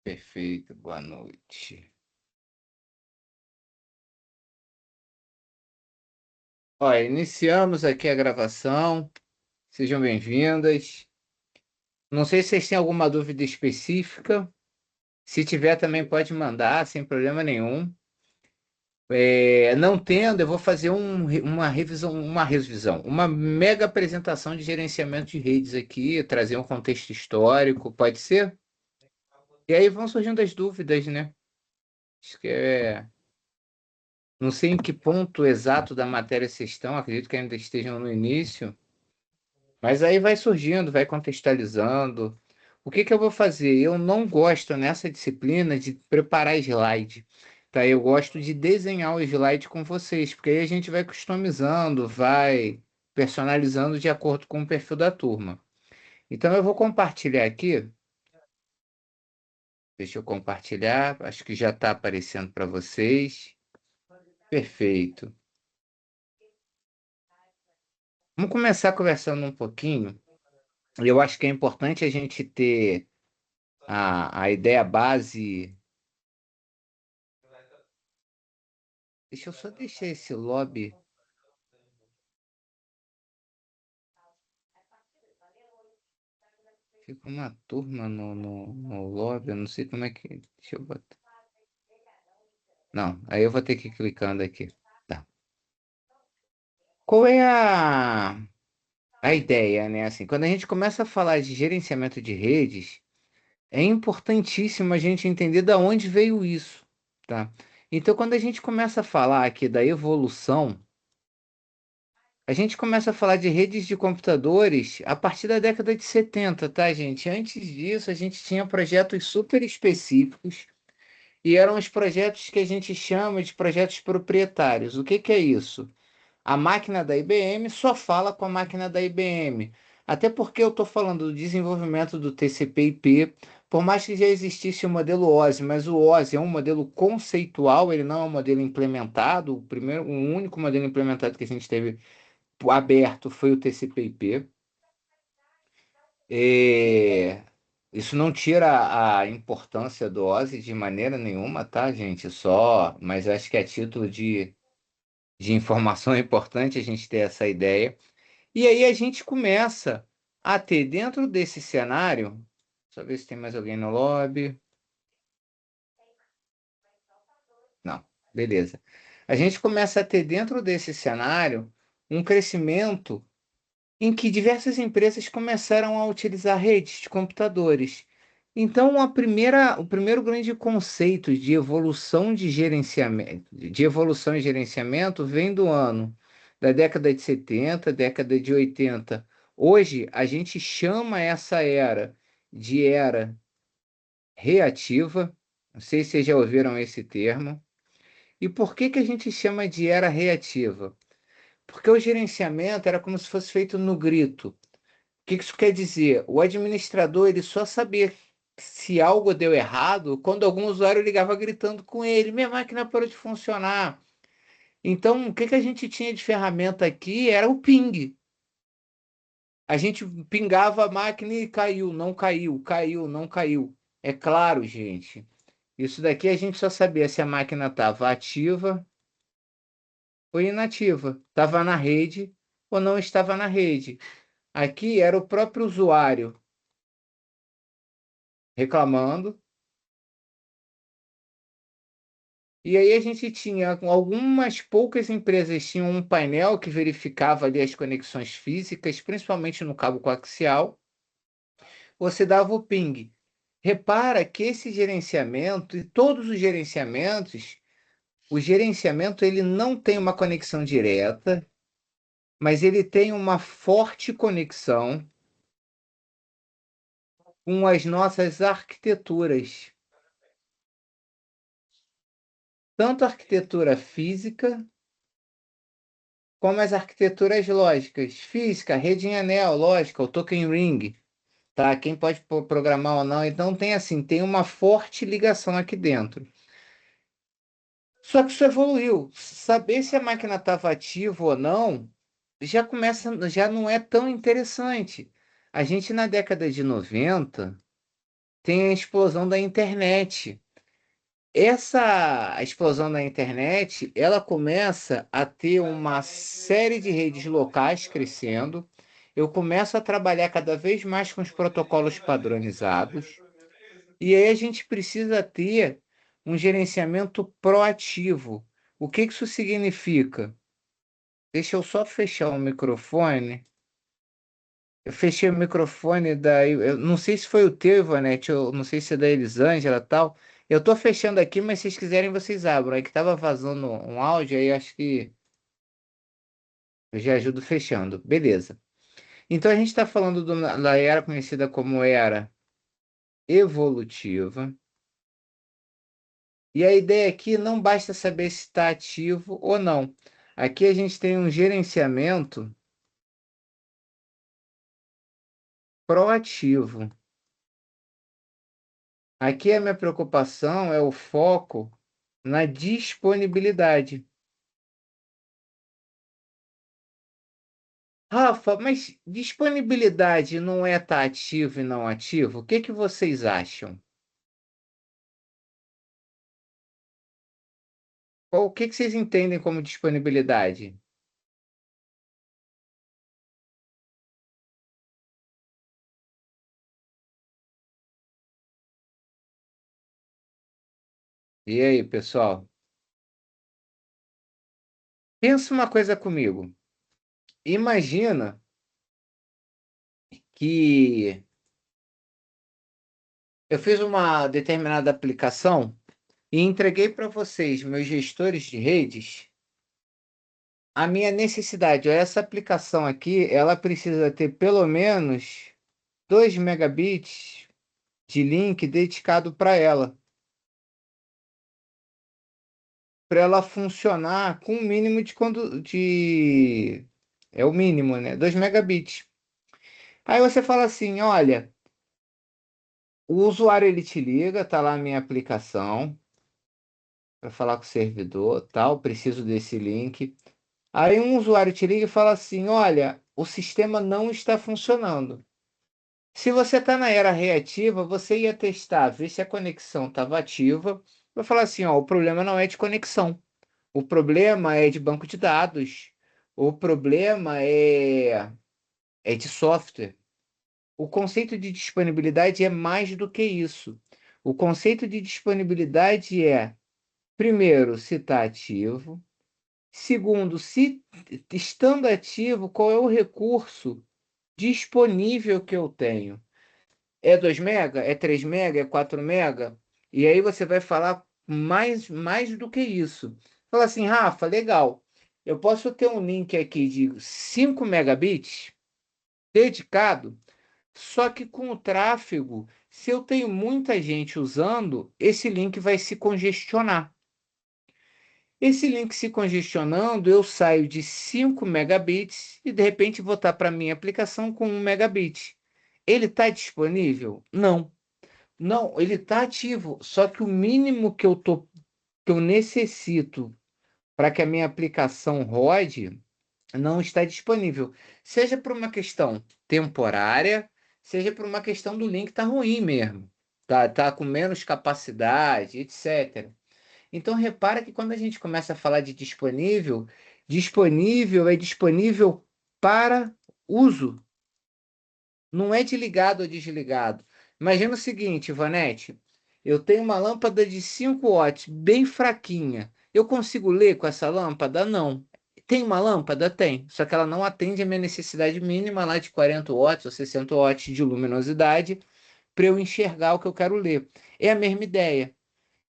Perfeito, boa noite. Olha, iniciamos aqui a gravação. Sejam bem-vindas. Não sei se vocês têm alguma dúvida específica. Se tiver, também pode mandar, sem problema nenhum. Não tendo, eu vou fazer uma mega apresentação de gerenciamento de redes aqui, trazer um contexto histórico, pode ser? E aí vão surgindo as dúvidas, né? Acho que não sei em que ponto exato da matéria vocês estão, acredito que ainda estejam no início. Mas aí vai surgindo, vai contextualizando. O que que eu vou fazer? Eu não gosto nessa disciplina de preparar slide, tá? Eu gosto de desenhar o slide com vocês, porque aí a gente vai customizando, vai personalizando de acordo com o perfil da turma. Então eu vou compartilhar aqui. Deixa eu compartilhar. Acho que já está aparecendo para vocês. Perfeito. Vamos começar conversando um pouquinho. Eu acho que é importante a gente ter a ideia base. Deixa eu só deixar esse lobby. Fica uma turma no lobby. Eu não sei como é que. Deixa eu botar. Não, aí eu vou ter que ir clicando aqui. Tá. Qual é a ideia, né? Assim, quando a gente começa a falar de gerenciamento de redes, é importantíssimo a gente entender da onde veio isso, tá? Então, quando a gente começa a falar aqui da evolução, a gente começa a falar de redes de computadores a partir da década de 70, tá, gente? Antes disso, a gente tinha projetos super específicos e eram os projetos que a gente chama de projetos proprietários. O que que é isso? A máquina da IBM só fala com a máquina da IBM. Até porque eu estou falando do desenvolvimento do TCP/IP, por mais que já existisse o modelo OSI, mas o OSI é um modelo conceitual, ele não é um modelo implementado. O único modelo implementado que a gente teve aberto foi o TCP/IP. É, Isso não tira a importância do OSI de maneira nenhuma, tá, gente? Só, mas acho que a título de informação é importante a gente ter essa ideia. E aí a gente começa a ter dentro desse cenário, só ver se tem mais alguém no lobby. Não, beleza. A gente começa a ter dentro desse cenário um crescimento em que diversas empresas começaram a utilizar redes de computadores. Então, o primeiro grande conceito de evolução de gerenciamento, de evolução e gerenciamento vem do ano da década de 70, década de 80. Hoje, a gente chama essa era de era reativa. Não sei se vocês já ouviram esse termo. E por que que a gente chama de era reativa? Porque o gerenciamento era como se fosse feito no grito. O que isso quer dizer? O administrador ele só sabia se algo deu errado quando algum usuário ligava gritando com ele: minha máquina parou de funcionar. Então, o que que a gente tinha de ferramenta aqui era o ping. A gente pingava a máquina e caiu, não caiu, caiu, não caiu. É claro, gente. Isso daqui a gente só sabia se a máquina estava ativa ou inativa, estava na rede ou não estava na rede. Aqui era o próprio usuário reclamando. E aí a gente tinha algumas poucas empresas tinham um painel que verificava ali as conexões físicas, principalmente no cabo coaxial. Você dava o ping. Repara que esse gerenciamento e todos os gerenciamentos, o gerenciamento ele não tem uma conexão direta, mas ele tem uma forte conexão com as nossas arquiteturas, tanto a arquitetura física como as arquiteturas lógicas. Física, rede em anel, lógica, o token ring, tá? Quem pode programar ou não. Então tem assim, tem uma forte ligação aqui dentro. Só que isso evoluiu. Saber se a máquina estava ativa ou não já começa, já não é tão interessante. A gente na década de 90 tem a explosão da internet. Essa explosão da internet, ela começa a ter uma série de redes locais crescendo. Eu começo a trabalhar cada vez mais com os protocolos padronizados. E aí a gente precisa ter um gerenciamento proativo. O que que isso significa? Deixa eu só fechar o microfone. Eu fechei o microfone eu não sei se foi o teu, Ivonete, eu não sei se é da Elisângela e tal. Eu tô fechando aqui, mas se vocês quiserem, vocês abram. É que tava vazando um áudio, aí acho que eu já ajudo fechando. Beleza. Então a gente está falando da era conhecida como era evolutiva. E a ideia aqui não basta saber se está ativo ou não. Aqui a gente tem um gerenciamento proativo. Aqui a minha preocupação é o foco na disponibilidade. Rafa, mas disponibilidade não é estar ativo e não ativo? O que que vocês acham? O que que vocês entendem como disponibilidade? E aí, pessoal? Pensa uma coisa comigo. Imagina que eu fiz uma determinada aplicação e entreguei para vocês, meus gestores de redes, a minha necessidade. Essa aplicação aqui, ela precisa ter pelo menos 2 megabits de link dedicado para ela funcionar com o mínimo de é o mínimo, né? 2 megabits. Aí você fala assim, olha, o usuário ele te liga, tá lá a minha aplicação para falar com o servidor, tal, preciso desse link. Aí um usuário te liga e fala assim: olha, o sistema não está funcionando. Se você está na era reativa, você ia testar, ver se a conexão estava ativa. Vai falar assim: ó, o problema não é de conexão, o problema é de banco de dados, o problema é de software. O conceito de disponibilidade é mais do que isso. O conceito de disponibilidade é, primeiro, se está ativo. Segundo, se estando ativo, qual é o recurso disponível que eu tenho? É 2 mega? É 3 mega? É 4 mega? E aí você vai falar mais do que isso. Fala assim, Rafa, legal. Eu posso ter um link aqui de 5 megabits dedicado, só que com o tráfego, se eu tenho muita gente usando, esse link vai se congestionar. Esse link se congestionando, eu saio de 5 megabits e de repente vou estar para minha aplicação com 1 megabit. Ele está disponível? Não. Não, ele está ativo. Só que o mínimo que eu necessito para que a minha aplicação rode não está disponível. Seja por uma questão temporária, seja por uma questão do link estar ruim mesmo. Tá com menos capacidade, etc. Então, repara que quando a gente começa a falar de disponível, disponível é disponível para uso, não é de ligado ou desligado. Imagina o seguinte, Ivanete, eu tenho uma lâmpada de 5 watts, bem fraquinha. Eu consigo ler com essa lâmpada? Não. Tem uma lâmpada? Tem. Só que ela não atende a minha necessidade mínima lá de 40 watts ou 60 watts de luminosidade para eu enxergar o que eu quero ler. É a mesma ideia.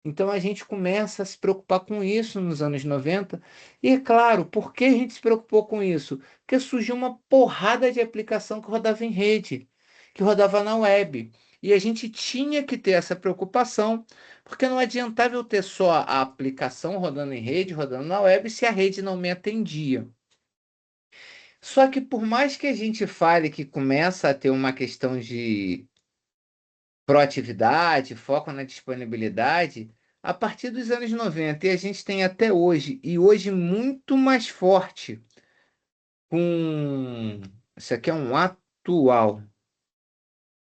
Então a gente começa a se preocupar com isso nos anos 90. E é claro, por que a gente se preocupou com isso? Porque surgiu uma porrada de aplicação que rodava em rede, que rodava na web. E a gente tinha que ter essa preocupação, porque não adiantava eu ter só a aplicação rodando em rede, rodando na web, se a rede não me atendia. Só que por mais que a gente fale que começa a ter uma questão de proatividade, foco na disponibilidade, a partir dos anos 90 e a gente tem até hoje, e hoje muito mais forte, com. Isso aqui é um atual,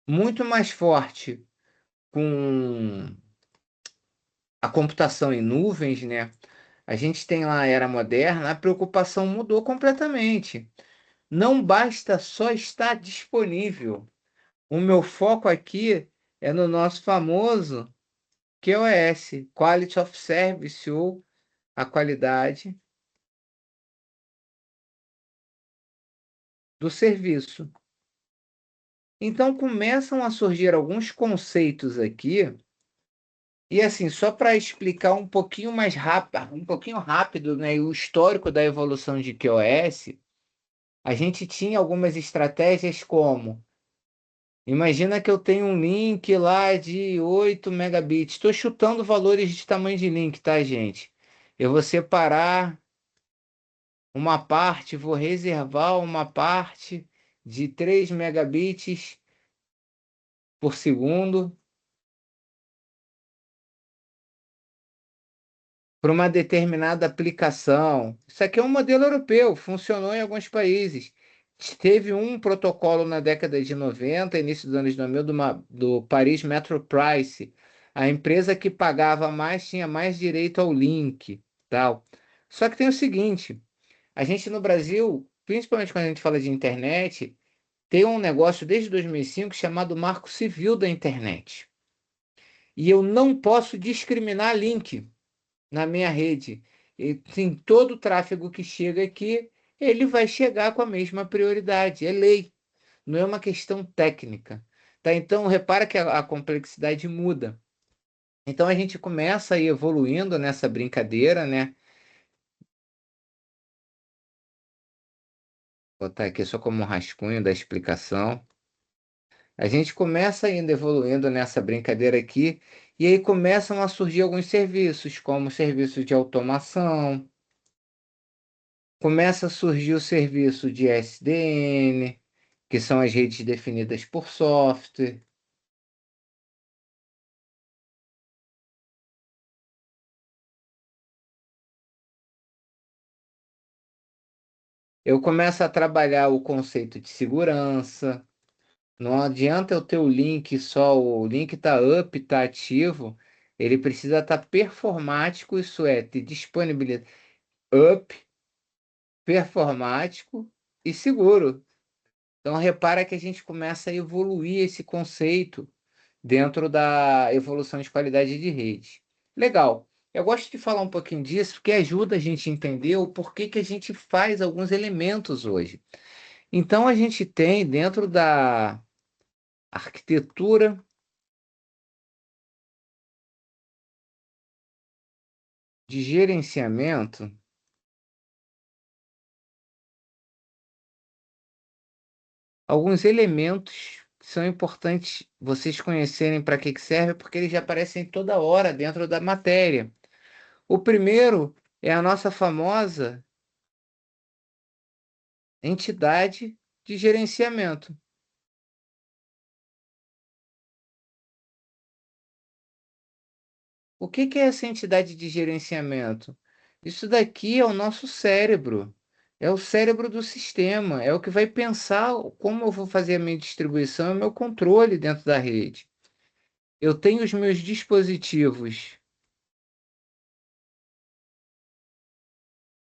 muito mais forte com a computação em nuvens, né? A gente tem lá a era moderna, a preocupação mudou completamente. Não basta só estar disponível. O meu foco aqui é no nosso famoso QoS, Quality of Service, ou a qualidade do serviço. Então começam a surgir alguns conceitos aqui, e assim, só para explicar um pouquinho mais rápido, né, o histórico da evolução de QoS, a gente tinha algumas estratégias como: imagina que eu tenho um link lá de 8 megabits. Estou chutando valores de tamanho de link, tá, gente? Eu vou separar uma parte, vou reservar uma parte de 3 megabits por segundo para uma determinada aplicação. Isso aqui é um modelo europeu, funcionou em alguns países. Teve um protocolo na década de 90, início dos anos 2000, do Paris Metro Price. A empresa que pagava mais tinha mais direito ao link, tal. Só que tem o seguinte, a gente no Brasil, principalmente quando a gente fala de internet, tem um negócio desde 2005 chamado Marco Civil da Internet. E eu não posso discriminar link na minha rede. E sim, todo o tráfego que chega aqui, ele vai chegar com a mesma prioridade. É lei, não é uma questão técnica. Tá? Então, repara que a complexidade muda. Então, a gente começa a ir evoluindo nessa brincadeira, né? Vou botar aqui só como um rascunho da explicação. A gente começa ainda evoluindo nessa brincadeira aqui, e aí começam a surgir alguns serviços, como serviços de automação. Começa a surgir o serviço de SDN, que são as redes definidas por software. Eu começo a trabalhar o conceito de segurança. Não adianta eu ter o link só, o link está up, está ativo. Ele precisa estar performático, isso é, ter disponibilidade up, performático e seguro. Então repara que a gente começa a evoluir esse conceito dentro da evolução de qualidade de rede. Legal. Eu gosto de falar um pouquinho disso porque ajuda a gente a entender o porquê que a gente faz alguns elementos hoje. Então, a gente tem dentro da arquitetura de gerenciamento alguns elementos que são importantes vocês conhecerem para que que serve, porque eles já aparecem toda hora dentro da matéria. O primeiro é a nossa famosa entidade de gerenciamento. O que que é essa entidade de gerenciamento? Isso daqui é o nosso cérebro. É o cérebro do sistema. É o que vai pensar como eu vou fazer a minha distribuição e o meu controle dentro da rede. Eu tenho os meus dispositivos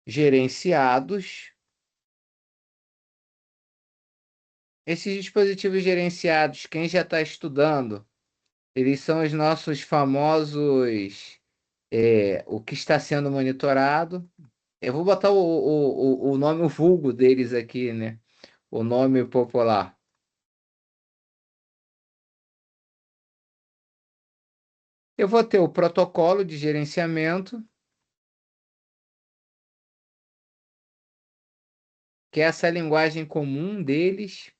gerenciados. Esses dispositivos gerenciados, quem já está estudando, eles são os nossos famosos, o que está sendo monitorado. Eu vou botar o nome, o vulgo deles aqui, né? O nome popular. Eu vou ter o protocolo de gerenciamento, que é essa linguagem comum deles,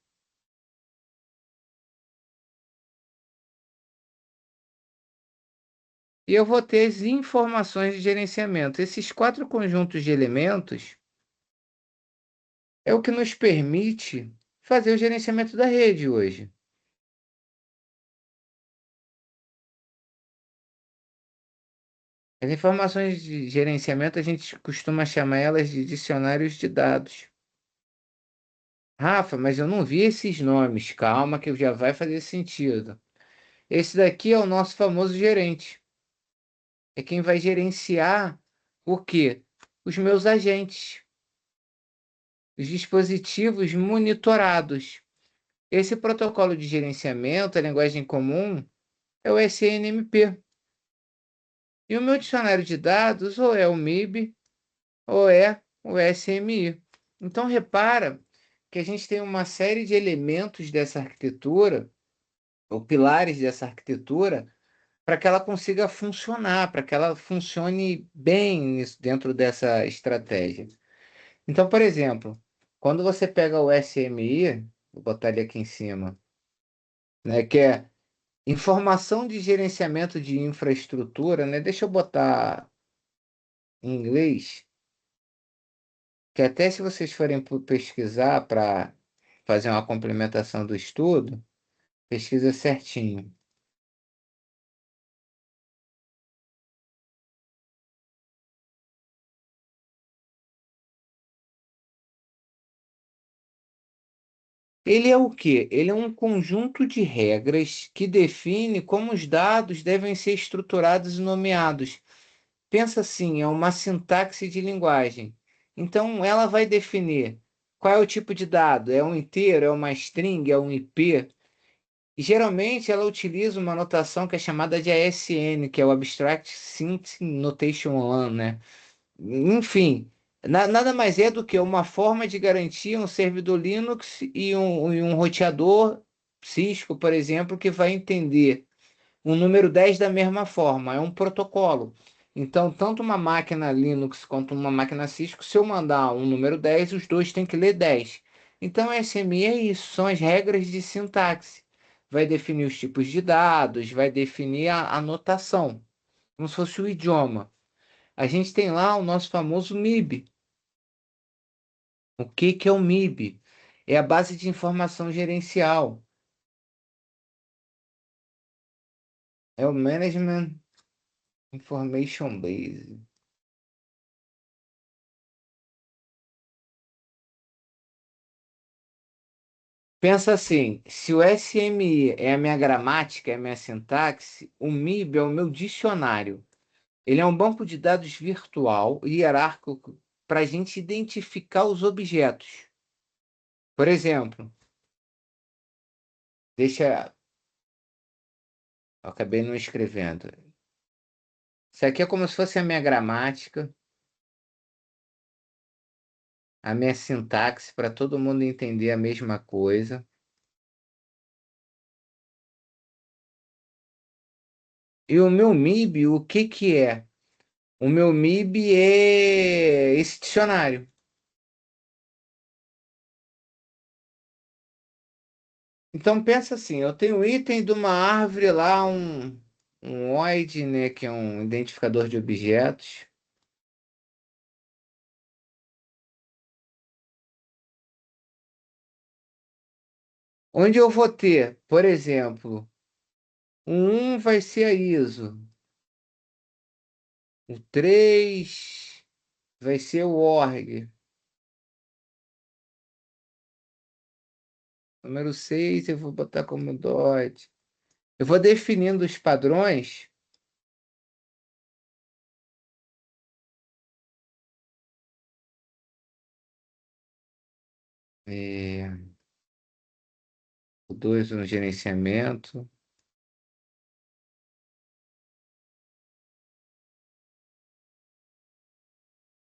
e eu vou ter as informações de gerenciamento. Esses quatro conjuntos de elementos é o que nos permite fazer o gerenciamento da rede hoje. As informações de gerenciamento, a gente costuma chamar elas de dicionários de dados. Rafa, mas eu não vi esses nomes. Calma, que já vai fazer sentido. Esse daqui é o nosso famoso gerente. É quem vai gerenciar o quê? Os meus agentes, os dispositivos monitorados. Esse protocolo de gerenciamento, a linguagem comum, é o SNMP. E o meu dicionário de dados ou é o MIB ou é o SMI. Então repara que a gente tem uma série de elementos dessa arquitetura, ou pilares dessa arquitetura, para que ela consiga funcionar, para que ela funcione bem dentro dessa estratégia. Então, por exemplo, quando você pega o SMI, vou botar ele aqui em cima, né, que é Informação de Gerenciamento de Infraestrutura, né? Deixa eu botar em inglês, que até se vocês forem pesquisar para fazer uma complementação do estudo, pesquisa certinho. Ele é o quê? Ele é um conjunto de regras que define como os dados devem ser estruturados e nomeados. Pensa assim, é uma sintaxe de linguagem. Então, ela vai definir qual é o tipo de dado, é um inteiro, é uma string, é um IP. E geralmente ela utiliza uma notação que é chamada de ASN, que é o Abstract Syntax Notation 1, né? Enfim, nada mais é do que uma forma de garantir um servidor Linux e um roteador Cisco, por exemplo, que vai entender o número 10 da mesma forma. É um protocolo. Então, tanto uma máquina Linux quanto uma máquina Cisco, se eu mandar um número 10, os dois têm que ler 10. Então, SMI é isso, são as regras de sintaxe. Vai definir os tipos de dados, vai definir a notação, como se fosse o idioma. A gente tem lá o nosso famoso MIB. O que que é o MIB? É a base de informação gerencial. É o Management Information Base. Pensa assim, se o SMI é a minha gramática, é a minha sintaxe, o MIB é o meu dicionário. Ele é um banco de dados virtual e hierárquico para a gente identificar os objetos. Por exemplo, deixa. Eu acabei não escrevendo. Isso aqui é como se fosse a minha gramática, a minha sintaxe, para todo mundo entender a mesma coisa. E o meu MIB, o que que é? O meu MIB é esse dicionário. Então pensa assim, eu tenho um item de uma árvore lá, um OID, né, que é um identificador de objetos, onde eu vou ter, por exemplo, o 1 vai ser a ISO, o 3 vai ser o ORG, o número 6 eu vou botar como DOT. Eu vou definindo os padrões, é, o 2 no gerenciamento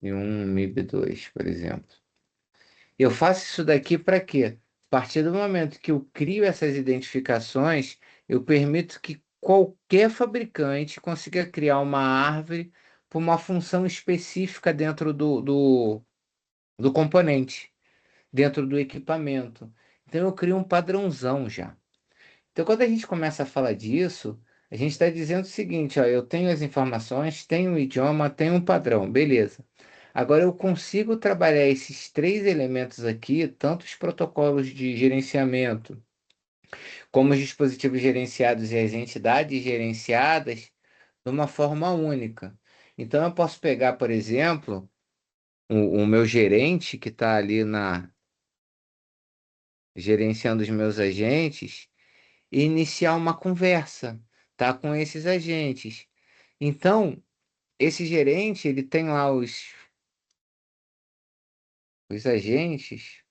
e um MIB2, por exemplo. Eu faço isso daqui para quê? A partir do momento que eu crio essas identificações, eu permito que qualquer fabricante consiga criar uma árvore para uma função específica dentro do componente, dentro do equipamento. Então eu crio um padrãozão já. Então, quando a gente começa a falar disso, a gente está dizendo o seguinte, ó, eu tenho as informações, tenho o idioma, tenho um padrão, beleza. Agora eu consigo trabalhar esses três elementos aqui, tanto os protocolos de gerenciamento, como os dispositivos gerenciados e as entidades gerenciadas, de uma forma única. Então, eu posso pegar, por exemplo, o meu gerente que está ali gerenciando os meus agentes. e iniciar uma conversa, tá, com esses agentes. Então, esse gerente, ele tem lá os agentes,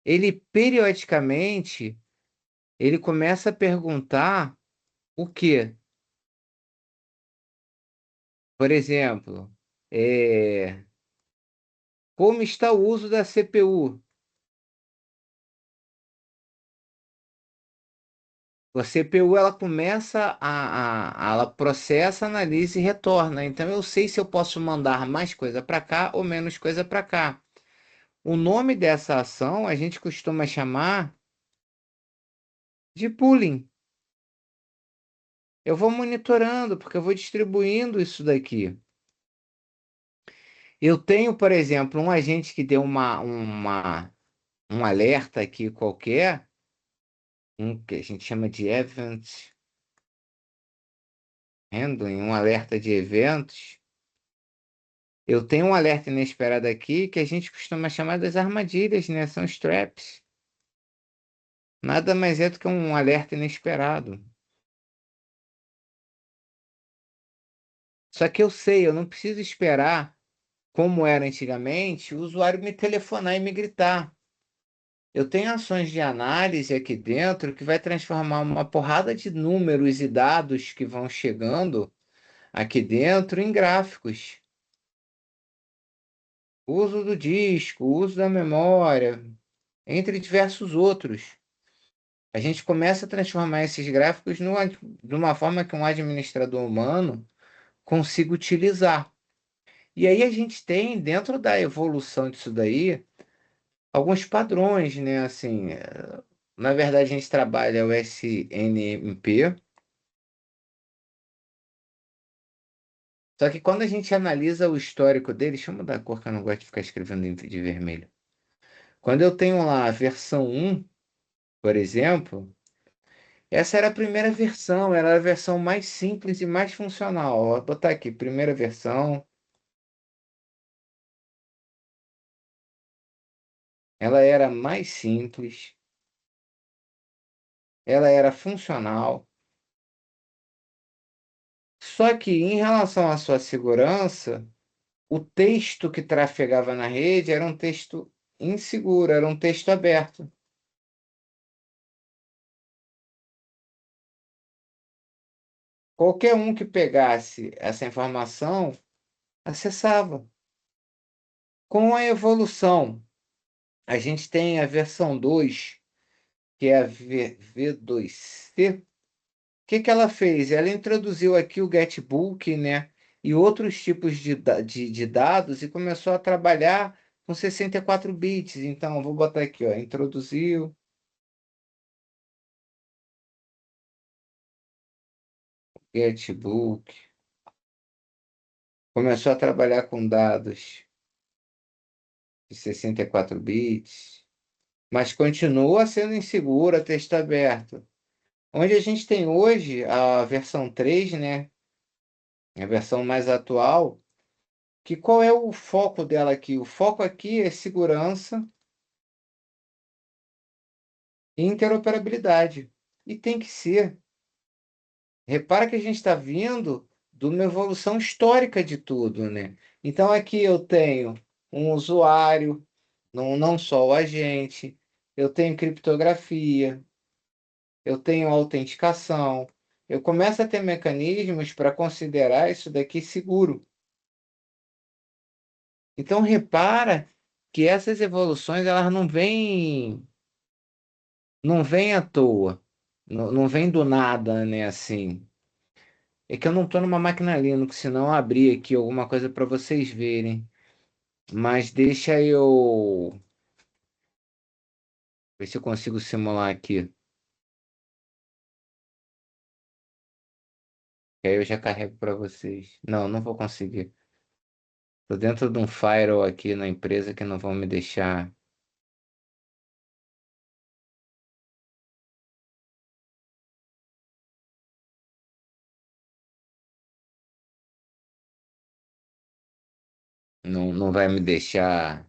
ele periodicamente, ele começa a perguntar o quê? Por exemplo, como está o uso da CPU? A CPU ela começa ela processa, analisa e retorna. Então eu sei se eu posso mandar mais coisa para cá ou menos coisa para cá. O nome dessa ação a gente costuma chamar de pooling. Eu vou monitorando porque eu vou distribuindo isso daqui. Eu tenho, por exemplo, um agente que deu um alerta aqui qualquer, um que a gente chama de event handling, um alerta de eventos. Eu tenho um alerta inesperado aqui que a gente costuma chamar das armadilhas, né? São os traps. Nada mais é do que um alerta inesperado. Só que eu sei, eu não preciso esperar, como era antigamente, o usuário me telefonar e me gritar. Eu tenho ações de análise aqui dentro que vai transformar uma porrada de números e dados que vão chegando aqui dentro em gráficos. Uso do disco, uso da memória, entre diversos outros. A gente começa a transformar esses gráficos de uma forma que um administrador humano consiga utilizar. E aí a gente tem, dentro da evolução disso daí, alguns padrões, né? Assim, na verdade, a gente trabalha o SNMP, só que quando a gente analisa o histórico dele, deixa eu mudar a cor que eu não gosto de ficar escrevendo de vermelho. Quando eu tenho lá a versão 1, por exemplo, essa era a primeira versão, era a versão mais simples e mais funcional. Ó, vou botar aqui, primeira versão. Ela era mais simples, ela era funcional. Só que em relação à sua segurança, o texto que trafegava na rede era um texto inseguro, era um texto aberto. Qualquer um que pegasse essa informação acessava. Com a evolução, a gente tem a versão 2, que é a V2C. Que ela fez? Ela introduziu aqui o Getbook, né? E outros tipos de dados e começou a trabalhar com 64 bits. Então, eu vou botar aqui, ó, introduziu Getbook, começou a trabalhar com dados de 64 bits, mas continua sendo insegura, texto aberto. Onde a gente tem hoje a versão 3, né? A versão mais atual, que qual é o foco dela aqui? O foco aqui é segurança e interoperabilidade. E tem que ser. Repara que a gente está vindo de uma evolução histórica de tudo, né? Então aqui eu tenho um usuário, não só o agente, eu tenho criptografia, eu tenho autenticação. Eu começo a ter mecanismos para considerar isso daqui seguro. Então repara que essas evoluções elas não vêm à toa, não vêm do nada, né? Assim. É que eu não estou numa máquina Linux, senão eu abri aqui alguma coisa para vocês verem. Mas deixa eu ver se eu consigo simular aqui. Que aí eu já carrego para vocês. Não, não vou conseguir. Tô dentro de um firewall aqui na empresa que não vão me deixar. Não vai me deixar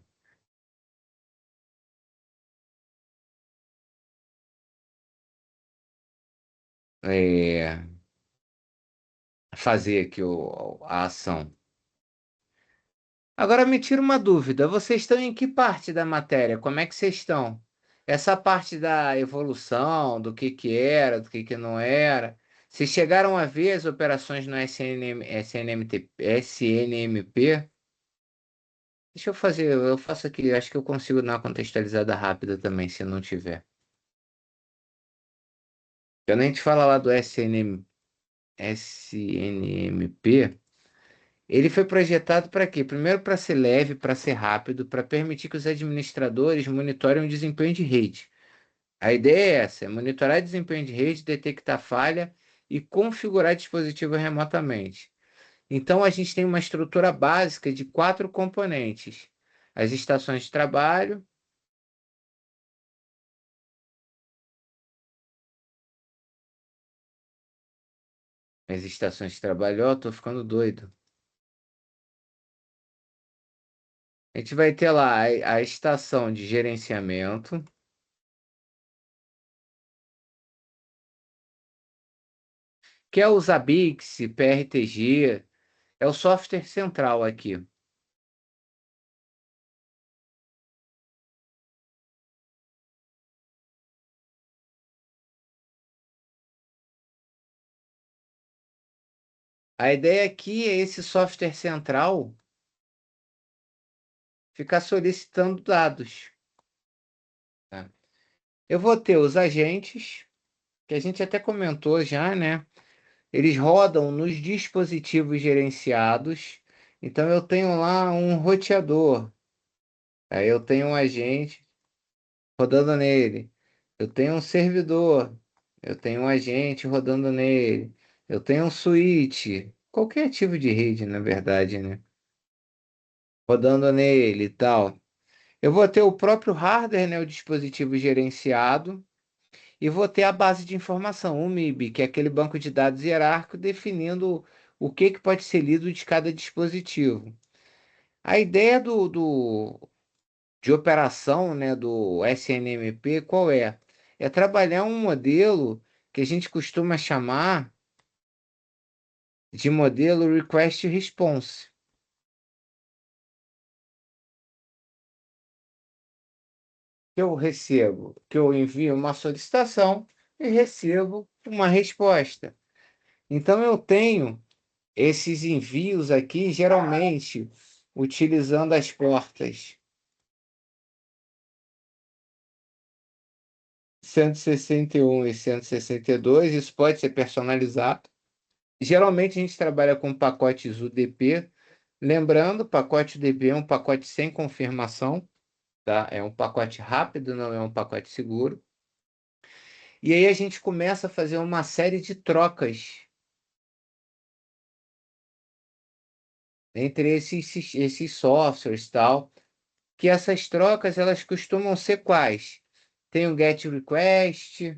é, fazer aqui a ação. Agora me tira uma dúvida, vocês estão em que parte da matéria? Como é que vocês estão? Essa parte da evolução, do que era, do que não era. Vocês chegaram a ver as operações no SNMP? Deixa eu fazer, eu faço aqui, acho que eu consigo dar uma contextualizada rápida também, se não tiver. Quando a gente fala lá do SNMP, ele foi projetado para quê? Primeiro, para ser leve, para ser rápido, para permitir que os administradores monitorem o desempenho de rede. A ideia é essa, é monitorar desempenho de rede, detectar falha e configurar dispositivo remotamente. Então, a gente tem uma estrutura básica de quatro componentes: as estações de trabalho, as estações de trabalho, ó, tô ficando doido. A gente vai ter lá a estação de gerenciamento, que é o Zabbix, PRTG, é o software central aqui. A ideia aqui é esse software central ficar solicitando dados, tá? Eu vou ter os agentes, que a gente até comentou já, né? Eles rodam nos dispositivos gerenciados. Então eu tenho lá um roteador, aí eu tenho um agente rodando nele. Eu tenho um servidor, eu tenho um agente rodando nele. Eu tenho um switch, qualquer tipo de rede, na verdade, né? Rodando nele e tal. Eu vou ter o próprio hardware, né, o dispositivo gerenciado, e vou ter a base de informação, o MIB, que é aquele banco de dados hierárquico definindo o que pode ser lido de cada dispositivo. A ideia de operação, né, do SNMP, qual é? É trabalhar um modelo que a gente costuma chamar de modelo Request Response. Que eu envio uma solicitação e recebo uma resposta. Então eu tenho esses envios aqui, geralmente utilizando as portas 161 e 162, isso pode ser personalizado. Geralmente a gente trabalha com pacotes UDP. Lembrando, pacote UDP é um pacote sem confirmação, tá? É um pacote rápido, não é um pacote seguro. E aí a gente começa a fazer uma série de trocas entre esses softwares, tal, que essas trocas elas costumam ser quais? Tem o GET request,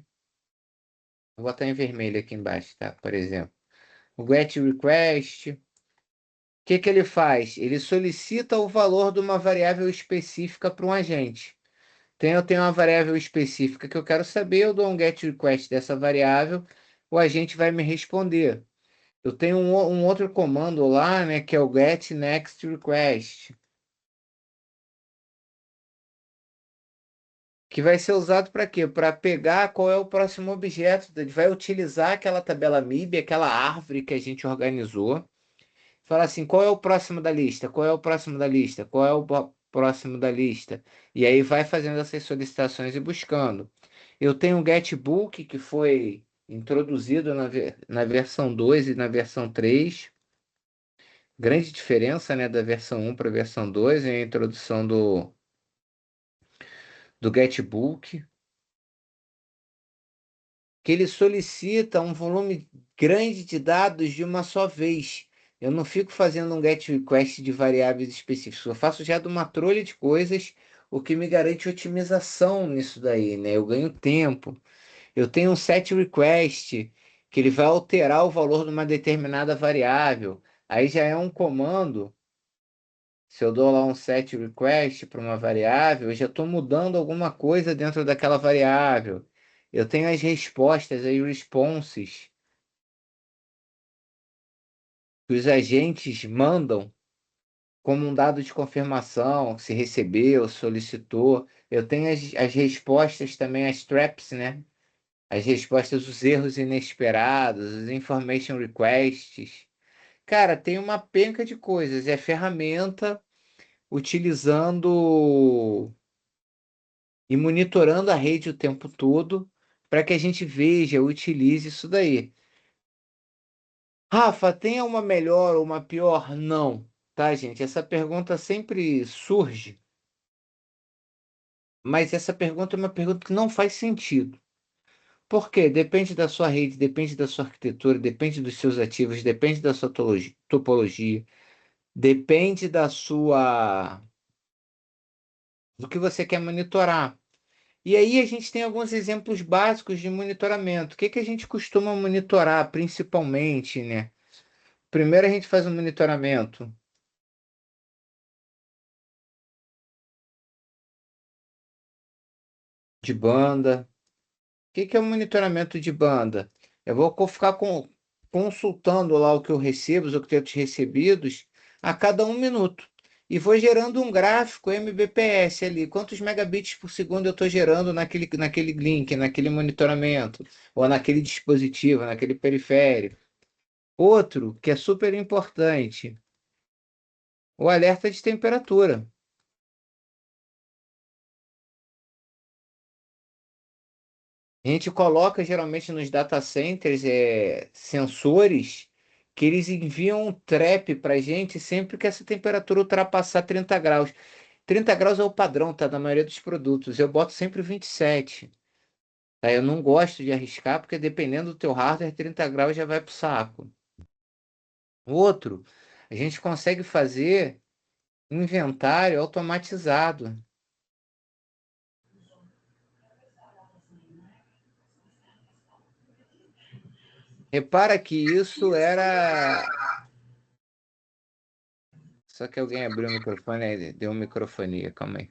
vou botar em vermelho aqui embaixo, tá? Por exemplo, o GET request, o que ele faz? Ele solicita o valor de uma variável específica para um agente. Eu tenho uma variável específica que eu quero saber, eu dou um GET request dessa variável, o agente vai me responder. Eu tenho um outro comando lá, né, que é o GET next request, que vai ser usado para quê? Para pegar qual é o próximo objeto. Ele vai utilizar aquela tabela MIB, aquela árvore que a gente organizou. Falar assim, qual é o próximo da lista? Qual é o próximo da lista? Qual é o próximo da lista? E aí vai fazendo essas solicitações e buscando. Eu tenho um Getbook que foi introduzido na versão 2 e na versão 3. Grande diferença, né, da versão um para a versão 2 é a introdução do Getbook, que ele solicita um volume grande de dados de uma só vez. Eu não fico fazendo um GET request de variáveis específicas, eu faço já de uma trolha de coisas, o que me garante otimização nisso daí, né? Eu ganho tempo. Eu tenho um set request, que ele vai alterar o valor de uma determinada variável. Aí já é um comando. Se eu dou lá um set request para uma variável, eu já estou mudando alguma coisa dentro daquela variável. Eu tenho as respostas, as responses que os agentes mandam como um dado de confirmação, se recebeu, solicitou. Eu tenho as respostas também, as traps, né? As respostas, os erros inesperados, os information requests. Cara, tem uma penca de coisas. É ferramenta utilizando e monitorando a rede o tempo todo para que a gente veja, utilize isso daí. Rafa, tem uma melhor ou uma pior? Não, tá, gente? Essa pergunta sempre surge, mas essa pergunta é uma pergunta que não faz sentido. Por quê? Depende da sua rede, depende da sua arquitetura, depende dos seus ativos, depende da sua topologia, depende da sua do que você quer monitorar. E aí a gente tem alguns exemplos básicos de monitoramento. O que que a gente costuma monitorar principalmente, né? Primeiro a gente faz um monitoramento de banda. O que que é o monitoramento de banda? Eu vou ficar consultando lá o que eu recebo, os octetos recebidos, a cada 1 minuto. E vou gerando um gráfico mbps ali, quantos megabits por segundo eu estou gerando naquele link, naquele monitoramento, ou naquele dispositivo, naquele periférico. Outro, que é super importante, o alerta de temperatura. A gente coloca geralmente nos data centers sensores que eles enviam um trap para a gente sempre que essa temperatura ultrapassar 30 graus. 30 graus é o padrão, tá? Da maioria dos produtos. Eu boto sempre 27. Tá? Eu não gosto de arriscar, porque dependendo do teu hardware, 30 graus já vai pro saco. Outro, a gente consegue fazer um inventário automatizado. Repara que isso era. Só que alguém abriu o microfone, aí deu uma microfonia, calma aí.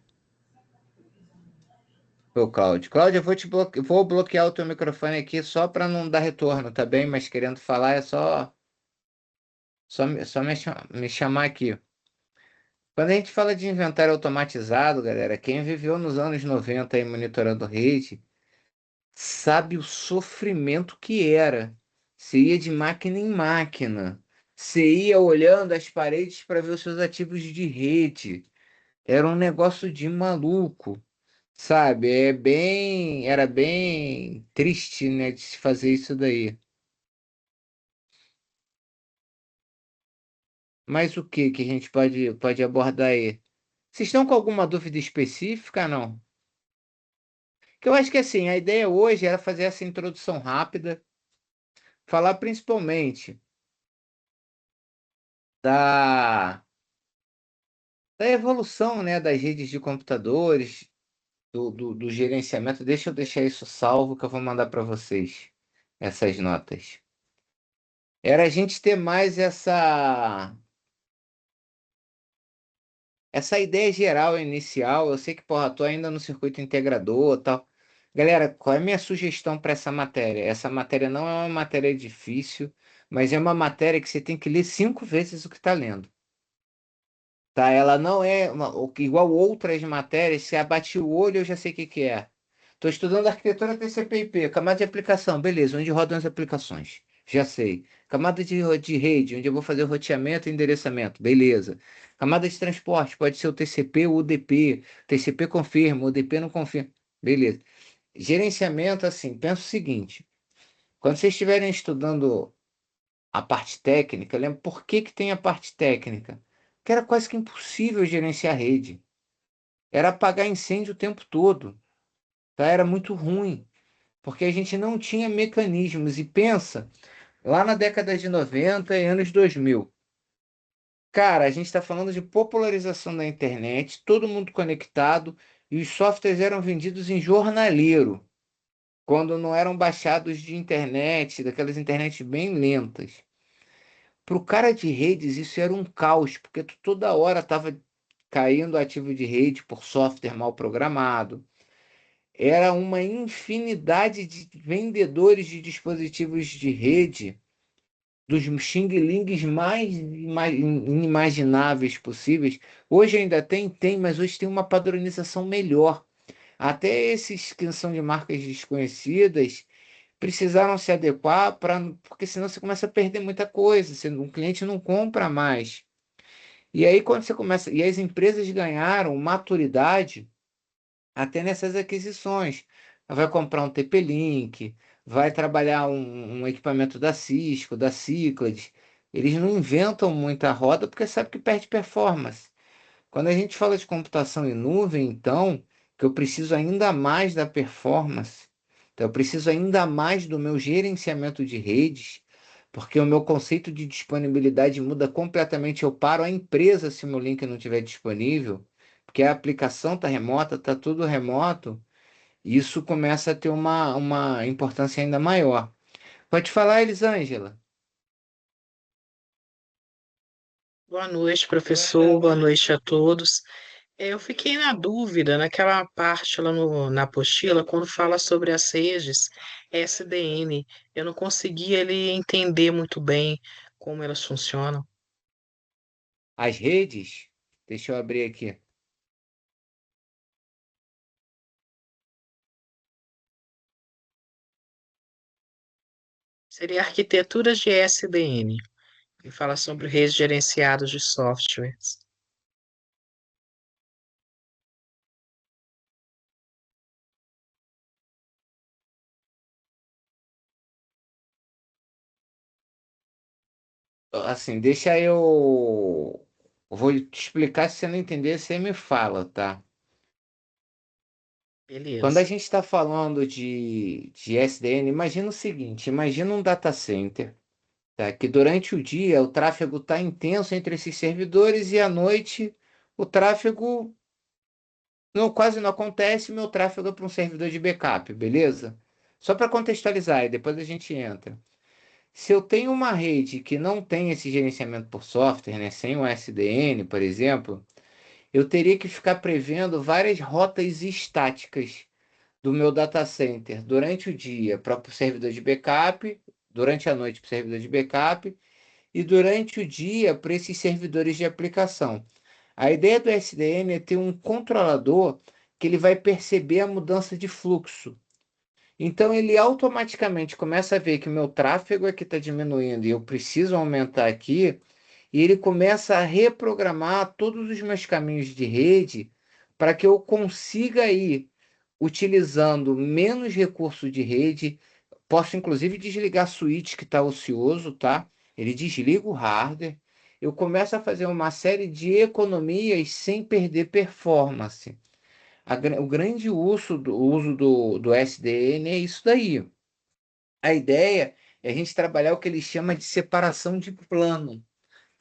Ô, Cláudio. Cláudio, eu vou bloquear o teu microfone aqui só para não dar retorno, tá bem? Mas querendo falar é só me chamar aqui. Quando a gente fala de inventário automatizado, galera, quem viveu nos anos 90 aí monitorando rede, sabe o sofrimento que era. Você ia de máquina em máquina. Você ia olhando as paredes para ver os seus ativos de rede. Era um negócio de maluco. Sabe, era bem triste, né, de se fazer isso daí. Mas o que que a gente pode abordar aí? Vocês estão com alguma dúvida específica, não? Que eu acho que assim, a ideia hoje era fazer essa introdução rápida, falar principalmente da, da evolução, né, das redes de computadores, do gerenciamento. Deixa eu deixar isso salvo que eu vou mandar para vocês essas notas. Era a gente ter mais essa ideia geral inicial. Eu sei que, porra, tô ainda no circuito integrador e tal. Galera, qual é a minha sugestão para essa matéria? Essa matéria não é uma matéria difícil, mas é uma matéria que você tem que ler 5 vezes o que está lendo. Tá? Ela não é igual outras matérias, se abate o olho, eu já sei o que que é. Estou estudando arquitetura TCP/IP, camada de aplicação, beleza, onde rodam as aplicações? Já sei. Camada de rede, onde eu vou fazer o roteamento e endereçamento, beleza. Camada de transporte, pode ser o TCP ou o UDP. TCP confirma, o UDP não confirma, beleza. Gerenciamento, assim, pensa o seguinte: quando vocês estiverem estudando a parte técnica, lembra por que que tem a parte técnica? Que era quase que impossível gerenciar a rede. Era apagar incêndio o tempo todo, tá? Era muito ruim, porque a gente não tinha mecanismos. E pensa, lá na década de 90 e anos 2000, cara, a gente está falando de popularização da internet, todo mundo conectado, e os softwares eram vendidos em jornaleiro, quando não eram baixados de internet, daquelas internet bem lentas. Para o cara de redes, isso era um caos, porque tu toda hora estava caindo ativo de rede por software mal programado. era uma infinidade de vendedores de dispositivos de rede, dos xing-lings mais inimagináveis possíveis. Hoje ainda tem, mas hoje tem uma padronização melhor. Até esses que são de marcas desconhecidas precisaram se adequar porque senão você começa a perder muita coisa, um cliente não compra mais. E aí quando você começa, e as empresas ganharam maturidade até nessas aquisições. Vai comprar um TP-Link, vai trabalhar um equipamento da Cisco, da Cyclades. Eles não inventam muita roda porque sabe que perde performance. Quando a gente fala de computação em nuvem, então, que eu preciso ainda mais da performance, então eu preciso ainda mais do meu gerenciamento de redes, porque o meu conceito de disponibilidade muda completamente. Eu paro a empresa se o meu link não estiver disponível, porque a aplicação está remota, está tudo remoto, e isso começa a ter uma importância ainda maior. Pode falar, Elisângela. Boa noite, professor. Boa noite a todos. Eu fiquei na dúvida naquela parte lá na apostila, quando fala sobre as redes SDN. Eu não consegui ele entender muito bem como elas funcionam. As redes, deixa eu abrir aqui. Seria arquiteturas de SDN, e fala sobre redes gerenciadas de softwares. Assim, deixa eu. Vou te explicar, se você não entender, você me fala, tá? Quando a Beleza. gente está falando de SDN, imagina o seguinte: imagina um data center, tá? Que durante o dia o tráfego está intenso entre esses servidores e à noite o tráfego quase não acontece, meu tráfego é para um servidor de backup, beleza? Só para contextualizar, e depois a gente entra. Se eu tenho uma rede que não tem esse gerenciamento por software, né, sem o SDN, por exemplo, eu teria que ficar prevendo várias rotas estáticas do meu data center durante o dia para o servidor de backup, durante a noite para o servidor de backup e durante o dia para esses servidores de aplicação. A ideia do SDN é ter um controlador que ele vai perceber a mudança de fluxo. Então ele automaticamente começa a ver que o meu tráfego aqui está diminuindo e eu preciso aumentar aqui, e ele começa a reprogramar todos os meus caminhos de rede para que eu consiga ir utilizando menos recurso de rede. Posso inclusive desligar switch que está ocioso, tá? Ele desliga o hardware. Eu começo a fazer uma série de economias sem perder performance. O grande uso do SDN é isso daí. A ideia é a gente trabalhar o que ele chama de separação de plano,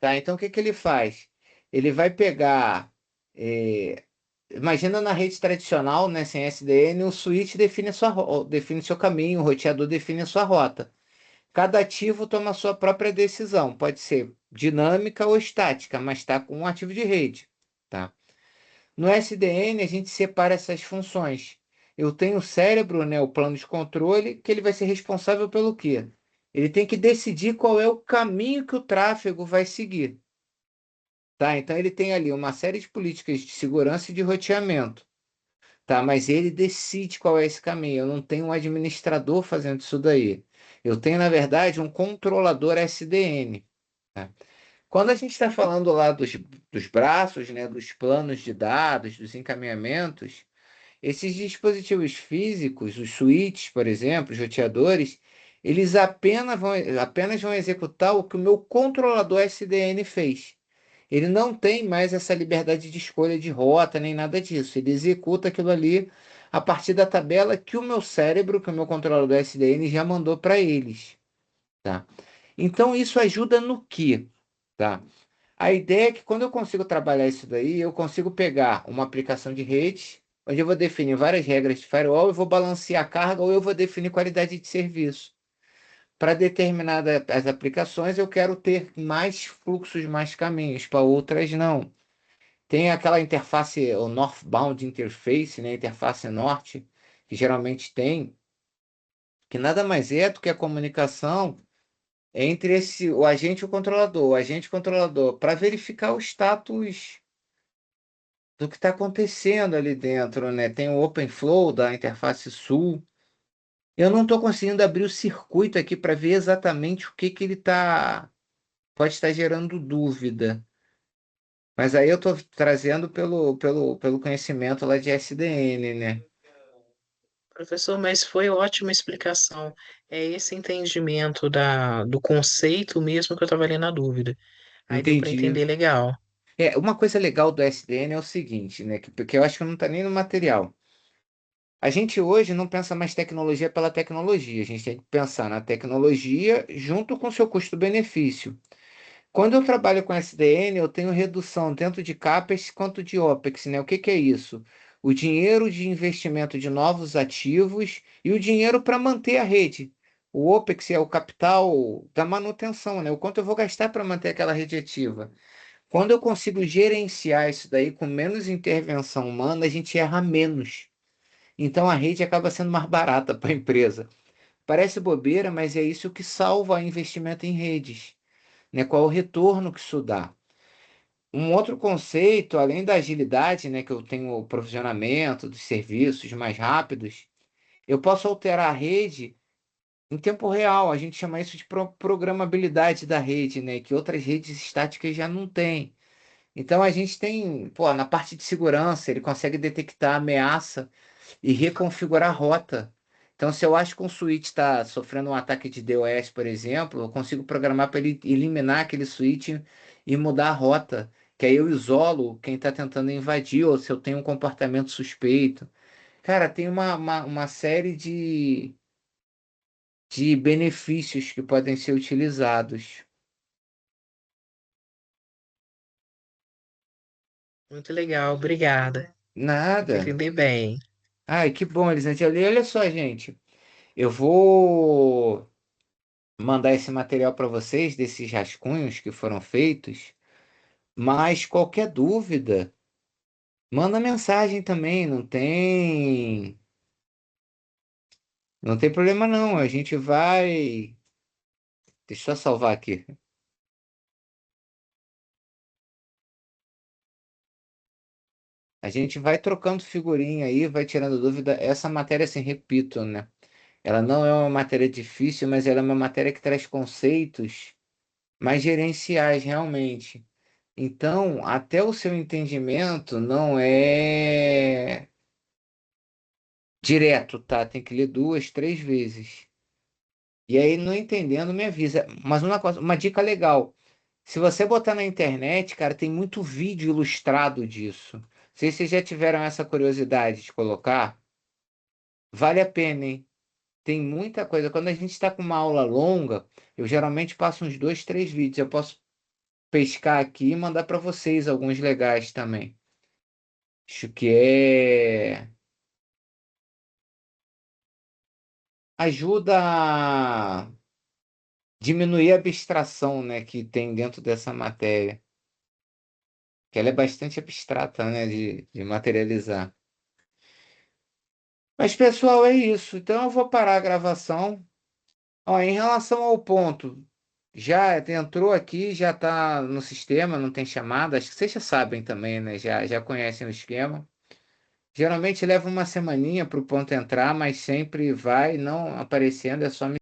tá? Então, o que que ele faz? Ele vai pegar, é, imagina na rede tradicional, né, sem SDN, o switch define define seu caminho, o roteador define a sua rota. Cada ativo toma a sua própria decisão, pode ser dinâmica ou estática, mas está com um ativo de rede, tá? No SDN, a gente separa essas funções. Eu tenho o cérebro, né, o plano de controle, que ele vai ser responsável pelo quê? Ele tem que decidir qual é o caminho que o tráfego vai seguir, tá? Então ele tem ali uma série de políticas de segurança e de roteamento, tá? Mas ele decide qual é esse caminho. Eu não tenho um administrador fazendo isso daí. Eu tenho, na verdade, um controlador SDN, tá? Quando a gente está falando lá dos braços, né, dos planos de dados, dos encaminhamentos, esses dispositivos físicos, os switches, por exemplo, os roteadores, eles apenas vão executar o que o meu controlador SDN fez. Ele não tem mais essa liberdade de escolha de rota nem nada disso. Ele executa aquilo ali a partir da tabela que o meu cérebro, que o meu controlador SDN já mandou para eles, tá? Então isso ajuda no quê? Tá? A ideia é que quando eu consigo trabalhar isso daí, eu consigo pegar uma aplicação de rede, onde eu vou definir várias regras de firewall, eu vou balancear a carga ou eu vou definir qualidade de serviço. Para determinadas aplicações, eu quero ter mais fluxos, mais caminhos, para outras não. Tem aquela interface, o Northbound Interface, né, interface norte, que geralmente tem, que nada mais é do que a comunicação entre o agente e o agente e o controlador, para verificar o status do que está acontecendo ali dentro, né? Tem o OpenFlow da interface Sul. Eu não estou conseguindo abrir o circuito aqui para ver exatamente o que que ele tá, pode estar gerando dúvida. Mas aí eu estou trazendo pelo conhecimento lá de SDN, né? Professor, mas foi ótima explicação. É esse entendimento do conceito mesmo que eu estava ali na dúvida. Aí deu para Entendi. entender legal. Uma coisa legal do SDN é o seguinte, né? Porque eu acho que não está nem no material. A gente hoje não pensa mais tecnologia pela tecnologia. A gente tem que pensar na tecnologia junto com seu custo-benefício. Quando eu trabalho com SDN, eu tenho redução tanto de CAPEX quanto de OPEX, né? O que que é isso? O dinheiro de investimento de novos ativos e o dinheiro para manter a rede. O OPEX é o capital da manutenção, né? O quanto eu vou gastar para manter aquela rede ativa. Quando eu consigo gerenciar isso daí com menos intervenção humana, a gente erra menos. Então a rede acaba sendo mais barata para a empresa. Parece bobeira, mas é isso que salva o investimento em redes, né? Qual é o retorno que isso dá? Um outro conceito, além da agilidade, né, que eu tenho o provisionamento dos serviços mais rápidos, eu posso alterar a rede em tempo real. A gente chama isso de programabilidade da rede, né, que outras redes estáticas já não têm. Então a gente tem, pô, na parte de segurança, ele consegue detectar ameaça e reconfigurar a rota. Então, se eu acho que um switch está sofrendo um ataque de DOS, por exemplo, eu consigo programar para ele eliminar aquele switch e mudar a rota. Que aí eu isolo quem está tentando invadir, ou se eu tenho um comportamento suspeito. Cara, tem uma série de benefícios que podem ser utilizados. Muito legal, obrigada. Deu para Nada. entender bem. Ai, que bom, Elisante. Olha só, gente. Eu vou mandar esse material para vocês, desses rascunhos que foram feitos. Mas qualquer dúvida, manda mensagem também, não tem problema não. A gente vai, deixa eu só salvar aqui. A gente vai trocando figurinha aí, vai tirando dúvida. Essa matéria, assim, repito, né? Ela não é uma matéria difícil, mas ela é uma matéria que traz conceitos mais gerenciais realmente. Então, até o seu entendimento não é direto, tá? Tem que ler duas, três vezes. E aí, não entendendo, me avisa. Mas uma dica legal. Se você botar na internet, cara, tem muito vídeo ilustrado disso. Não sei se vocês já tiveram essa curiosidade de colocar. Vale a pena, hein? Tem muita coisa. Quando a gente está com uma aula longa, eu geralmente passo uns dois, três vídeos. Eu posso pescar aqui e mandar para vocês alguns legais também. Acho que ajuda a diminuir a abstração, né, que tem dentro dessa matéria. Que ela é bastante abstrata, né, de materializar. Mas, pessoal, é isso. Então, eu vou parar a gravação. Ó, em relação ao ponto, já entrou aqui, já está no sistema, não tem chamada. Acho que vocês já sabem também, né? Já conhecem o esquema. Geralmente leva uma semaninha para o ponto entrar, mas sempre vai não aparecendo, é só me